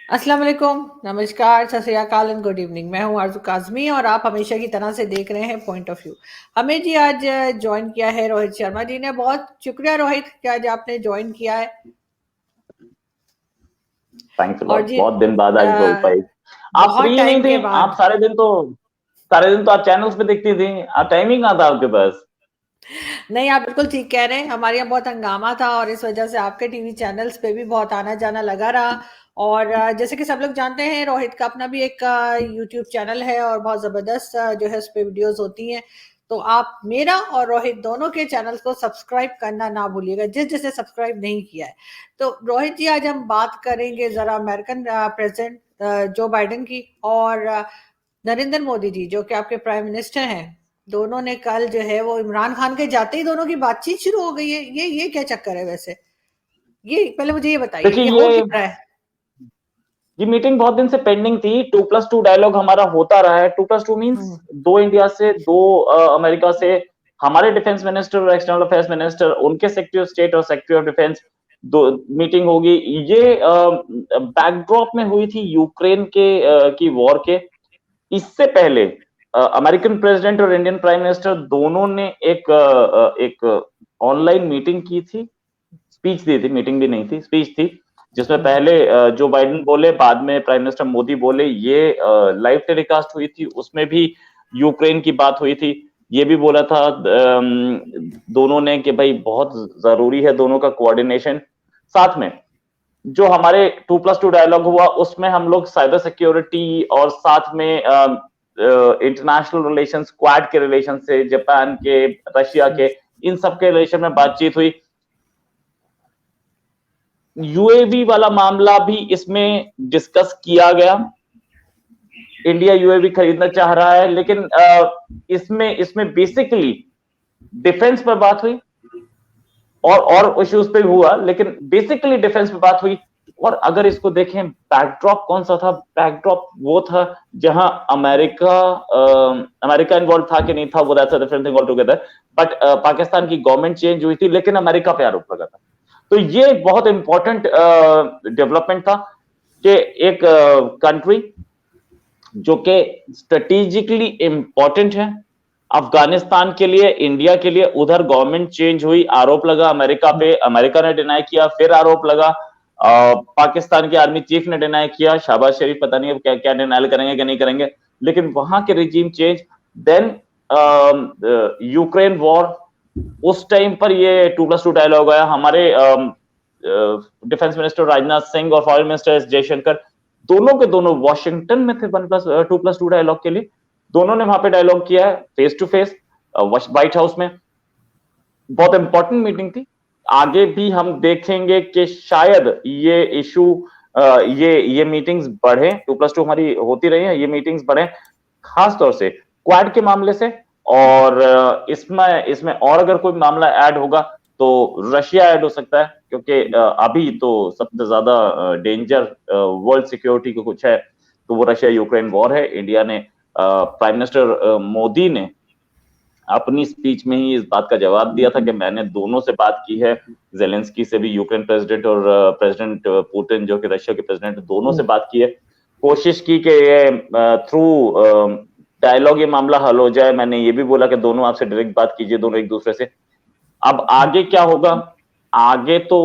अस्सलाम वालेकुम, नमस्कार, सत श्री अकाल एंड गुड इवनिंग। मैं हूँ आरज़ू काज़मी और आप हमेशा की तरह से देख रहे हैं पॉइंट ऑफ व्यू। हमें जी आज जॉइन किया है रोहित शर्मा जी ने। बहुत शुक्रिया रोहित कि आज आपने जॉइन किया है। थैंक्स अ और लॉट। जी बहुत दिन बाद आज बोल पाई। आप बहुत फ्री नहीं टाइम के थी। आप बाद। सारे दिन तो आप चैनल्स पे दिखती थी। आप टाइम ही कहाँ था आपके पास? नहीं, आप बिल्कुल ठीक कह रहे हैं। हमारे यहाँ बहुत हंगामा था और इस वजह से आपके टीवी चैनल्स पे भी बहुत आना जाना लगा रहा। और जैसे कि सब लोग जानते हैं, रोहित का अपना भी एक यूट्यूब चैनल है और बहुत ज़बरदस्त जो है उस पे वीडियोस होती हैं। तो आप मेरा और रोहित दोनों के चैनल्स को सब्सक्राइब करना ना भूलिएगा, जिसने सब्सक्राइब नहीं किया है। तो रोहित जी, आज हम बात करेंगे ज़रा अमेरिकन प्रेसिडेंट जो बाइडेन की और नरेंद्र मोदी जी जो कि आपके प्राइम मिनिस्टर हैं। दोनों ने कल जो है वो इमरान खान के जाते ही दोनों की बातचीत शुरू हो गई है। ये क्या चक्कर है वैसे? ये पहले मुझे ये बताइए, देखिए, ये हो क्या रहा है? ये मीटिंग बहुत दिन से पेंडिंग थी। 2+2 डायलॉग हमारा होता रहा है। 2+2 मीन्स हम्म। दो इंडिया से, दो अमेरिका से। हमारे डिफेंस मिनिस्टर और एक्सटर्नल अफेयर्स मिनिस्टर, उनके सेक्रेटरी ऑफ स्टेट और सेक्रेटरी ऑफ डिफेंस, दो मीटिंग होगी। ये बैकड्रॉप में हुई थी यूक्रेन की वॉर के। इससे पहले अमेरिकन प्रेसिडेंट और इंडियन प्राइम मिनिस्टर दोनों ने एक ऑनलाइन मीटिंग की थी। स्पीच दी थी, मीटिंग भी नहीं थी, स्पीच थी। जिसमें हम्म। पहले जो बाइडेन बोले, बाद में प्राइम मिनिस्टर मोदी बोले। ये लाइव टेलीकास्ट हुई थी, उसमें भी यूक्रेन की बात हुई थी। ये भी बोला था दोनों ने कि भाई बहुत जरूरी है दोनों का कोऑर्डिनेशन। साथ में जो हमारे 2+2 डायलॉग हुआ, उसमें हम लोग साइबर सिक्योरिटी और साथ में इंटरनेशनल रिलेशंस, क्वाड के रिलेशन से, जापान के, रशिया के, इन सब के रिलेशन में बातचीत हुई। यूएवी वाला मामला भी इसमें डिस्कस किया गया। इंडिया यूएवी खरीदना चाह रहा है, लेकिन इसमें इसमें बेसिकली डिफेंस पर बात हुई और इश्यूज पे हुआ, लेकिन बेसिकली डिफेंस पे बात हुई। और अगर इसको देखें, बैकड्रॉप कौन सा था? बैकड्रॉप वो था जहां अमेरिका इन्वॉल्व था कि नहीं था, वो that's a different thing all together. But Pakistan की गवर्नमेंट चेंज हुई थी, लेकिन अमेरिका पे आरोप लगा था। तो ये बहुत इंपॉर्टेंट डेवलपमेंट था कि एक कंट्री जो कि स्ट्रेटेजिकली इंपॉर्टेंट है अफगानिस्तान के लिए, इंडिया के लिए, उधर गवर्नमेंट चेंज हुई, आरोप लगा अमेरिका पे, अमेरिका ने डिनाई किया, फिर आरोप लगा। पाकिस्तान के आर्मी चीफ ने डिनाई किया। शहबाज शरीफ पता नहीं अब क्या क्या डिनाई करेंगे क्या नहीं करेंगे, लेकिन वहां के regime change. Then Ukraine war, उस टाइम पर ये 2+2 डायलॉग आया। हमारे डिफेंस मिनिस्टर राजनाथ सिंह और फॉरेन मिनिस्टर एस जयशंकर, दोनों के दोनों वॉशिंगटन में थे 2+2 डायलॉग के लिए। दोनों ने वहां पे डायलॉग किया है face to face, White House में। बहुत इंपॉर्टेंट मीटिंग थी। आगे भी हम देखेंगे कि शायद ये इशू, ये मीटिंग्स बढ़े। 2+2 हमारी होती रही है, ये मीटिंग्स बढ़े खास तौर से क्वाड के मामले से। और इसमें इसमें और अगर कोई मामला ऐड होगा तो रशिया ऐड हो सकता है, क्योंकि अभी तो सबसे ज्यादा डेंजर वर्ल्ड सिक्योरिटी को कुछ है तो वो रशिया यूक्रेन वॉर है। इंडिया ने, प्राइम मिनिस्टर मोदी ने अपनी स्पीच में ही इस बात का जवाब दिया था कि मैंने दोनों से बात की है, जेलेंस्की से भी, यूक्रेन प्रेसिडेंट, और प्रेसिडेंट पुतिन जो कि रशिया के प्रेसिडेंट, दोनों से बात की है। कोशिश की कि ये थ्रू डायलॉग ये मामला हल हो जाए। मैंने ये भी बोला कि दोनों आपसे डायरेक्ट बात कीजिए, दोनों एक दूसरे से। अब आगे क्या होगा? आगे तो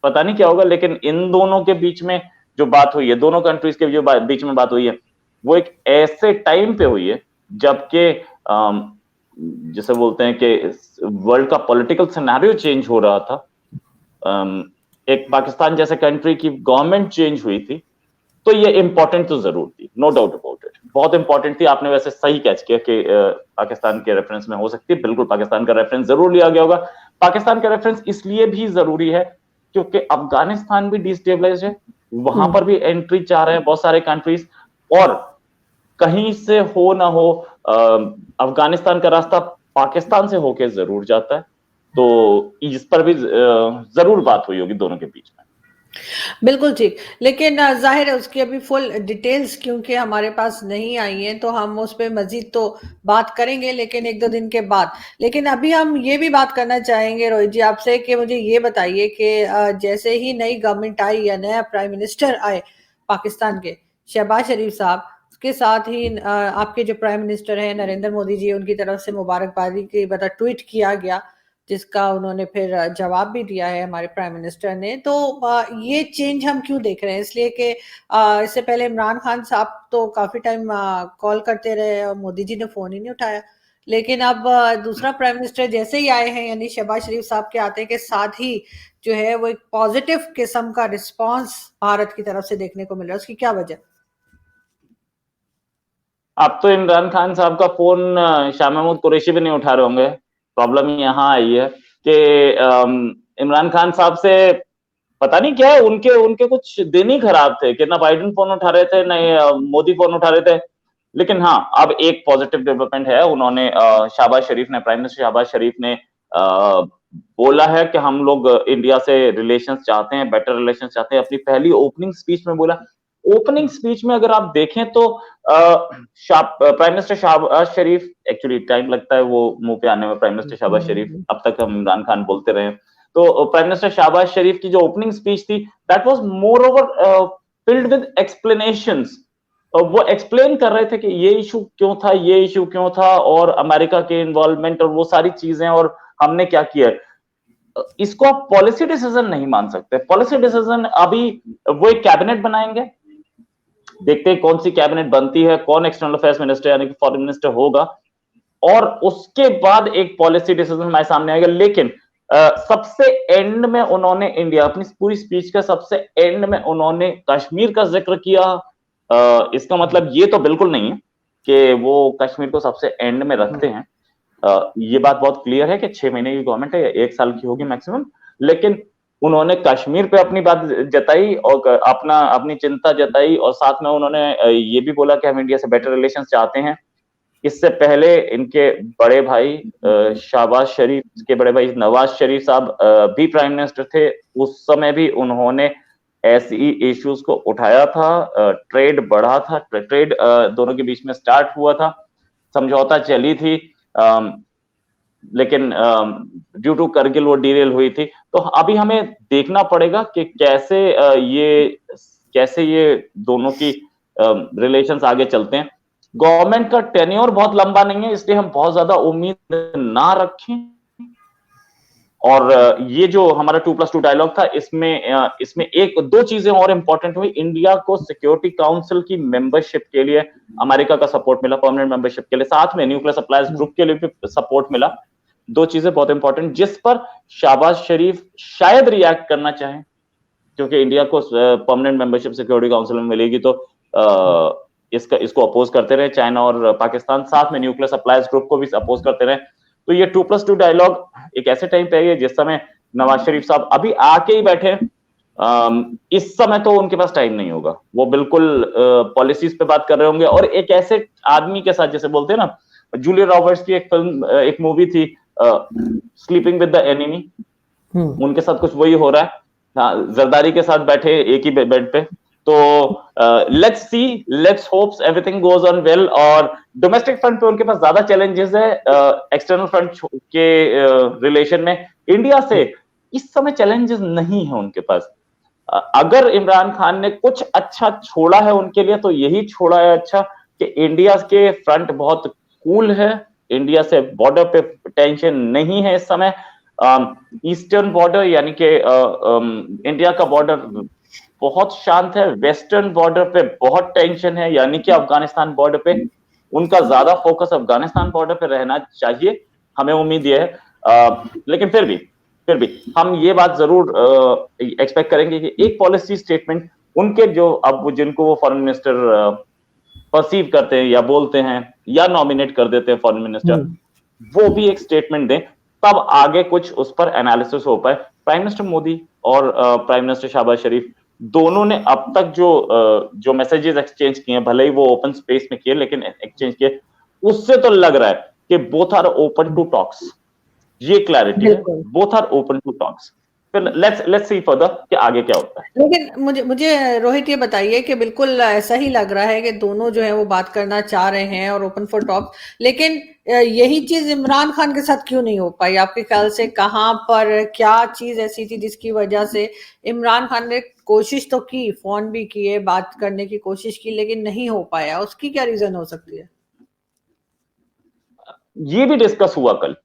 पता नहीं क्या होगा, लेकिन इन दोनों के बीच में जो बात हुई है, दोनों कंट्रीज के जो बीच में बात हुई है, वो एक ऐसे टाइम पे हुई है जबकि जिसे बोलते हैं कि वर्ल्ड का पॉलिटिकल सिनेरियो चेंज हो रहा था। एक पाकिस्तान जैसे कंट्री की गवर्नमेंट चेंज हुई थी। तो ये इंपॉर्टेंट तो जरूर थी, नो डाउट अबाउट इट, बहुत इंपॉर्टेंट थी। आपने वैसे सही कैच किया कि पाकिस्तान के रेफरेंस में हो सकती है। बिल्कुल पाकिस्तान का रेफरेंस जरूर लिया गया होगा। पाकिस्तान का रेफरेंस इसलिए भी जरूरी है क्योंकि अफगानिस्तान भी डिस्टेबलाइज है, वहां पर भी एंट्री चाह रहे हैं बहुत सारे कंट्रीज। और कहीं से हो ना हो, अफगानिस्तान का रास्ता पाकिस्तान से होके जरूर जाता है। तो इस पर भी जरूर बात हुई होगी दोनों के बीच में। बिल्कुल ठीक। लेकिन ज़ाहिर है उसकी अभी फुल डिटेल्स क्योंकि हमारे पास नहीं आई हैं, तो हम उस पे मज़ीद तो बात करेंगे लेकिन 1-2 दिन के बाद। लेकिन अभी हम ये भी बात करना चाहेंगे रोहित जी आपसे कि मुझे ये बताइए कि जैसे ही नई गवर्नमेंट आई या नया प्राइम मिनिस्टर आए पाकिस्तान के, शहबाज शरीफ साहब, उसके साथ ही आपके जो प्राइम मिनिस्टर हैं नरेंद्र मोदी जी, उनकी तरफ से मुबारकबादी की मतलब ट्वीट किया गया, जिसका उन्होंने फिर जवाब भी दिया है हमारे प्राइम मिनिस्टर ने। तो ये चेंज हम क्यों देख रहे हैं? इसलिए कि इससे पहले इमरान खान साहब तो काफ़ी टाइम कॉल करते रहे और मोदी जी ने फ़ोन ही नहीं उठाया। लेकिन अब दूसरा प्राइम मिनिस्टर जैसे ही आए हैं यानी शहबाज शरीफ साहब के आते के साथ ही जो है वो एक पॉजिटिव किस्म का रिस्पॉन्स भारत की तरफ से देखने को मिल रहा है। उसकी क्या वजह? अब तो इमरान खान साहब का फोन शाह महमूद कुरैशी भी नहीं उठा रहे होंगे। प्रॉब्लम यहाँ आई है कि इमरान खान साहब से पता नहीं क्या है, उनके उनके कुछ दिन ही खराब थे कि ना बाइडेन फोन उठा रहे थे, ना मोदी फोन उठा रहे थे। लेकिन हाँ, अब एक पॉजिटिव डेवलपमेंट है। उन्होंने शहबाज शरीफ ने, प्राइम मिनिस्टर शहबाज शरीफ ने बोला है कि हम लोग इंडिया से रिलेशंस चाहते हैं, बेटर रिलेशंस चाहते हैं। अपनी पहली ओपनिंग स्पीच में बोला। ओपनिंग स्पीच में अगर आप देखें तो प्राइम मिनिस्टर शहबाज शरीफ, एक्चुअली टाइम लगता है वो मुंह पे आने में, प्राइम मिनिस्टर शहबाज शरीफ, अब तक हम इमरान खान बोलते रहे। तो प्राइम मिनिस्टर शहबाज शरीफ की जो ओपनिंग स्पीच थी, that was more over filled with explanations. वो एक्सप्लेन कर रहे थे कि ये इशू क्यों था, ये इशू क्यों था, और अमेरिका के इन्वॉल्वमेंट और वो सारी चीजें, और हमने क्या किया। इसको आप पॉलिसी डिसीजन नहीं मान सकते। पॉलिसी डिसीजन अभी वो एक कैबिनेट बनाएंगे, देखते हैं कौन सी कैबिनेट बनती है, कौन एक्सटर्नल अफेयर्स मिनिस्टर यानी कि फॉरेन मिनिस्टर होगा, और उसके बाद एक पॉलिसी डिसीजन हमारे सामने आएगा। लेकिन सबसे एंड में उन्होंने इंडिया, अपनी पूरी स्पीच का सबसे एंड में उन्होंने कश्मीर का जिक्र किया। इसका मतलब ये तो बिल्कुल नहीं है कि वो कश्मीर को सबसे एंड में रखते हैं। ये बात बहुत क्लियर है कि 6 महीने की गवर्नमेंट है या 1 साल की होगी मैक्सिमम। लेकिन उन्होंने कश्मीर पे अपनी बात जताई और अपना अपनी चिंता जताई, और साथ में उन्होंने ये भी बोला कि हम इंडिया से बेटर रिलेशन चाहते हैं। इससे पहले इनके बड़े भाई शहबाज शरीफ के बड़े भाई नवाज शरीफ साहब भी प्राइम मिनिस्टर थे। उस समय भी उन्होंने ऐसी इश्यूज को उठाया था। ट्रेड बढ़ा था, ट्रेड दोनों के बीच में स्टार्ट हुआ था, समझौता चली थी, लेकिन ड्यू टू करगिल वो डीरेल हुई थी। तो अभी हमें देखना पड़ेगा कि कैसे ये दोनों की रिलेशंस आगे चलते हैं। गवर्नमेंट का टेन्योर बहुत लंबा नहीं है, इसलिए हम बहुत ज्यादा उम्मीद ना रखें। और ये जो हमारा 2+2 डायलॉग था, इसमें एक दो चीजें और इंपॉर्टेंट हुई। इंडिया को सिक्योरिटी काउंसिल की मेंबरशिप के लिए अमेरिका का सपोर्ट मिला, परमानेंट मेंबरशिप के लिए, साथ में न्यूक्लियर सप्लायर्स ग्रुप के लिए भी सपोर्ट मिला। दो चीजें बहुत इंपॉर्टेंट, जिस पर शहबाज शरीफ शायद रिएक्ट करना चाहें, क्योंकि इंडिया को परमानेंट मेंबरशिप सिक्योरिटी काउंसिल में मिलेगी तो इसको अपोज करते रहे चाइना और पाकिस्तान, साथ में न्यूक्लियर सप्लायर्स ग्रुप को भी अपोज करते रहे। तो ये 2+2 डायलॉग एक ऐसे टाइम पे है जिस समय नवाज शरीफ साहब अभी आके ही बैठे। इस समय तो उनके पास टाइम नहीं होगा, वो बिल्कुल पॉलिसीज पे बात कर रहे होंगे। और एक ऐसे आदमी के साथ, जैसे बोलते हैं ना, जूलिया रॉबर्ट्स की एक फिल्म, एक मूवी थी स्लीपिंग विद द एनिमी, उनके साथ कुछ वही हो रहा है। हाँ, जरदारी के साथ बैठे एक ही बेड पे। तो let's see, let's hopes everything goes on well. और डोमेस्टिक फ्रंट पे उनके पास ज्यादा चैलेंजेस है, एक्सटर्नल फ्रंट के रिलेशन में इंडिया से इस समय चैलेंजेस नहीं है उनके पास। अगर इमरान खान ने कुछ अच्छा छोड़ा है उनके लिए तो यही छोड़ा है अच्छा कि इंडिया के फ्रंट बहुत कूल है, इंडिया से बॉर्डर पे टेंशन नहीं है इस समय। ईस्टर्न बॉर्डर यानी कि इंडिया का बॉर्डर बहुत शांत है, वेस्टर्न बॉर्डर पे बहुत टेंशन है, यानी कि अफगानिस्तान बॉर्डर पे उनका ज्यादा फोकस अफगानिस्तान बॉर्डर पे रहना चाहिए, हमें उम्मीद ये है। लेकिन फिर भी हम ये बात जरूर एक्सपेक्ट करेंगे कि एक पॉलिसी स्टेटमेंट उनके, जो अब जिनको वो फॉरेन मिनिस्टर परसीव करते हैं या बोलते हैं या नॉमिनेट कर देते हैं फॉरेन मिनिस्टर, वो भी एक स्टेटमेंट दें, तब आगे कुछ उस पर एनालिसिस हो पाए। प्राइम मिनिस्टर मोदी और प्राइम मिनिस्टर शहबाज शरीफ दोनों ने अब तक जो मैसेजेस एक्सचेंज किए, भले ही वो ओपन स्पेस में किए लेकिन एक्सचेंज किए, उससे तो लग रहा है कि both are open to talks. ये क्लैरिटी है, both are open to talks. फिर लेट्स सी फर्दर कि आगे क्या होता है। लेकिन मुझे मुझे रोहित ये बताइए कि बिल्कुल ऐसा ही लग रहा है कि दोनों जो है वो बात करना चाह रहे हैं और ओपन फॉर टॉक, लेकिन यही चीज इमरान खान के साथ क्यों नहीं हो पाई आपके ख्याल से? कहाँ पर क्या चीज ऐसी थी जिसकी वजह से इमरान खान ने कोशिश तो की, फोन भी किए, बात करने की कोशिश की, लेकिन नहीं हो पाया? उसकी क्या रीजन हो सकती है? ये भी डिस्कस हुआ कल,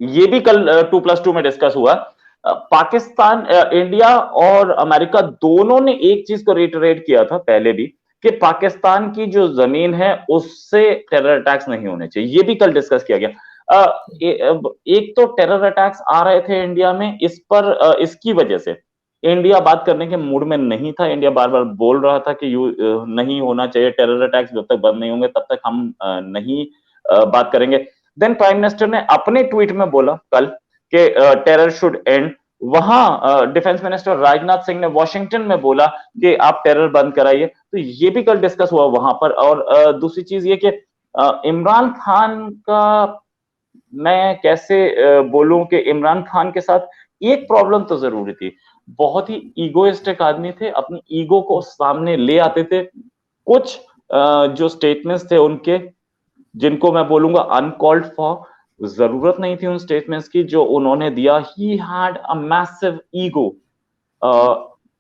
ये भी कल 2+2 में डिस्कस हुआ। पाकिस्तान, इंडिया और अमेरिका दोनों ने एक चीज को रिटरेट किया था पहले भी कि पाकिस्तान की जो जमीन है उससे टेरर अटैक्स नहीं होने चाहिए, ये भी कल डिस्कस किया गया। एक तो टेरर अटैक्स आ रहे थे इंडिया में, इस पर इसकी वजह से इंडिया बात करने के मूड में नहीं था। इंडिया बार बार बोल रहा था कि नहीं होना चाहिए टेरर अटैक्स, जब तक बंद नहीं होंगे तब तक हम नहीं बात करेंगे। देन प्राइम मिनिस्टर ने अपने ट्वीट में बोला कल कि टेरर शुड एंड। वहां डिफेंस मिनिस्टर राजनाथ सिंह ने वॉशिंगटन में बोला कि आप टेरर बंद कराइए। तो ये भी कल डिस्कस हुआ वहां पर। और दूसरी चीज ये कि इमरान खान का मैं कैसे बोलूं कि इमरान खान के साथ एक प्रॉब्लम तो जरूरी थी, बहुत ही ईगोइस्टिक आदमी थे, अपनी ईगो को सामने ले आते थे। कुछ जो स्टेटमेंट्स थे उनके, जिनको मैं बोलूंगा अनकॉल्ड फॉर, जरूरत नहीं थी उन स्टेटमेंट्स की जो उन्होंने दिया। He had a massive ego,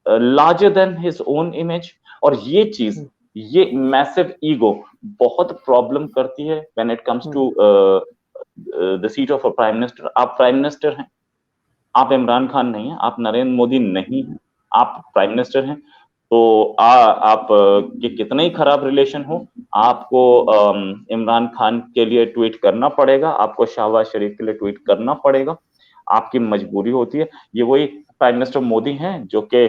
larger than his own image. और ये चीज, ये मैसिव ईगो बहुत प्रॉब्लम करती है when it comes to the seat of a prime minister. आप प्राइम मिनिस्टर हैं, आप इमरान खान नहीं है, आप नरेंद्र मोदी नहीं है, आप प्राइम मिनिस्टर हैं। तो आप के कितना ही खराब रिलेशन हो, आपको इमरान खान के लिए ट्वीट करना पड़ेगा, आपको शहबाज शरीफ के लिए ट्वीट करना पड़ेगा, आपकी मजबूरी होती है। ये वही प्राइम मिनिस्टर मोदी हैं जो कि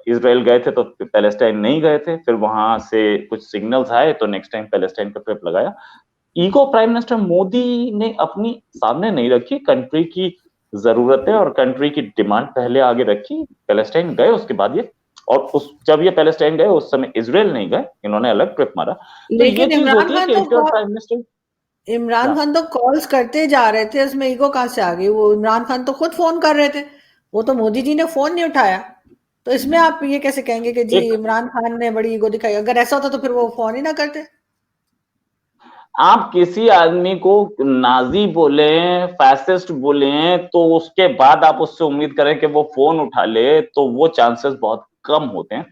इसराइल गए थे तो पैलेस्टाइन नहीं गए थे, फिर वहां से कुछ सिग्नल्स आए तो नेक्स्ट टाइम पैलेस्टाइन का ट्रिप लगाया। ईगो प्राइम मिनिस्टर मोदी ने अपनी सामने नहीं रखी, कंट्री की जरूरत है और कंट्री की डिमांड पहले आगे रखी। पैलेस्टाइन गए उसके बाद ये, और उस जब ये पैलेस्टाइन गए उस समय इसराइल नहीं गए, इन्होंने अलग ट्रिप मारा। तो ये लेकिन चीज होती है कि प्राइम मिनिस्टर, इमरान खान तो कॉल्स करते जा रहे थे, उसमें ईगो कहाँ से आ गई? वो इमरान खान तो खुद फोन कर रहे थे, वो तो मोदी जी ने फोन नहीं उठाया। तो इसमें आप ये कैसे कहेंगे कि जी एक इमरान खान ने बड़ी ईगो दिखाई? अगर ऐसा होता तो फिर वो फोन ही ना करते। आप किसी आदमी को नाजी बोले, फैसिस्ट बोले, तो उसके बाद आप उससे उम्मीद करें कि वो फोन उठा ले, तो वो चांसेस बहुत कम होते हैं।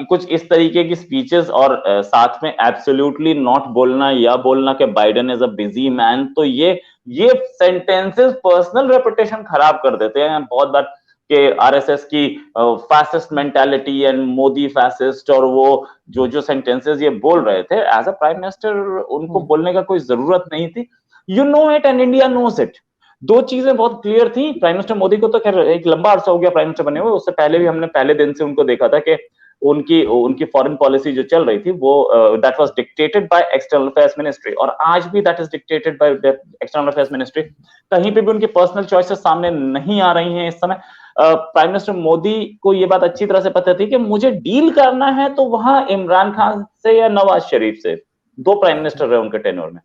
कुछ इस तरीके की स्पीचेस और साथ में एब्सोल्युटली नॉट बोलना या बोलना कि Biden is a busy man, तो ये सेंटेंसेस पर्सनल रेपुटेशन खराब कर देते हैं बहुत बार कि आरएसएस की fascist mentality and Modi fascist, और वो जो जो सेंटेंसेस ये बोल रहे थे एज अ प्राइम मिनिस्टर, उनको बोलने का कोई जरूरत नहीं थी। You know it and India nose it. दो चीजें बहुत क्लियर थी। प्राइम मिनिस्टर मोदी को तो खैर एक लंबा अरसा हो गया प्राइम मिनिस्टर बने हुए, उससे पहले भी हमने पहले दिन से उनको देखा था कि उनकी उनकी फॉरेन पॉलिसी जो चल रही थी वो that was dictated by external affairs ministry, और आज भी that is dictated by external affairs ministry. कहीं पे भी उनकी पर्सनल चॉइसेस सामने नहीं आ रही हैं इस समय। प्राइम मिनिस्टर मोदी को ये बात अच्छी तरह से पता थी कि मुझे डील करना है तो वहां इमरान खान से या नवाज शरीफ से, दो प्राइम मिनिस्टर रहे उनके टेन्योर में,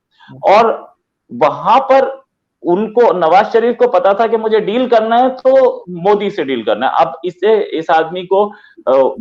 और वहां पर उनको नवाज शरीफ को पता था कि मुझे डील करना है तो मोदी से डील करना है। अब इस आदमी को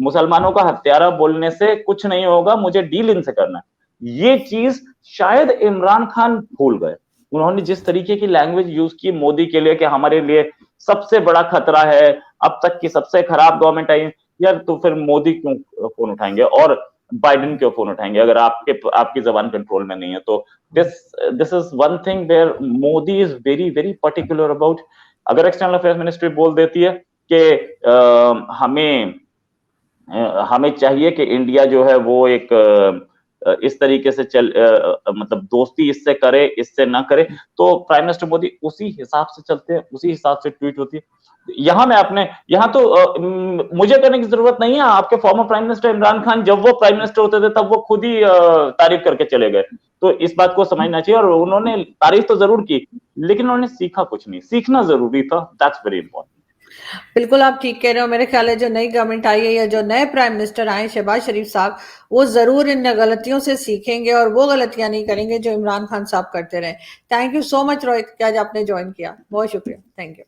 मुसलमानों का हत्यारा बोलने से कुछ नहीं होगा, मुझे डील इनसे करना है। ये चीज शायद इमरान खान भूल गए। उन्होंने जिस तरीके की लैंग्वेज यूज की मोदी के लिए कि हमारे लिए सबसे बड़ा खतरा है, अब तक की सबसे खराब गवर्नमेंट आई, यार तो फिर मोदी क्यों फोन उठाएंगे और बाइडेन क्यों फोन उठाएंगे अगर आपकी जबान कंट्रोल में नहीं है? तो this is one thing where Modi is very very particular about. अगर एक्सटर्नल अफेयर्स मिनिस्ट्री बोल देती है कि हमें चाहिए कि इंडिया जो है वो एक इस तरीके से मतलब दोस्ती इससे करे, इससे ना करे, तो प्राइम मिनिस्टर मोदी उसी हिसाब से चलते हैं, उसी हिसाब से ट्वीट होती है। यहाँ तो मुझे करने की जरूरत नहीं है। आपके former prime minister Imran Khan जब वो प्राइम मिनिस्टर होते थे तब वो खुद ही तारीफ करके चले गए। तो इस बात को समझना चाहिए, और उन्होंने तारीफ तो जरूर की लेकिन उन्होंने सीखा कुछ नहीं। सीखना जरूरी था, दैट्स वेरी इंपॉर्टेंट। बिल्कुल आप ठीक कह रहे हो। मेरे ख्याल है जो नई गवर्नमेंट आई है या जो नए प्राइम मिनिस्टर आए शहबाज शरीफ साहब, वो जरूर इन गलतियों से सीखेंगे और वो गलतियां नहीं करेंगे जो इमरान खान साहब करते रहे। Thank you so much Rohit कि आज आपने ज्वाइन किया, बहुत शुक्रिया। Thank you.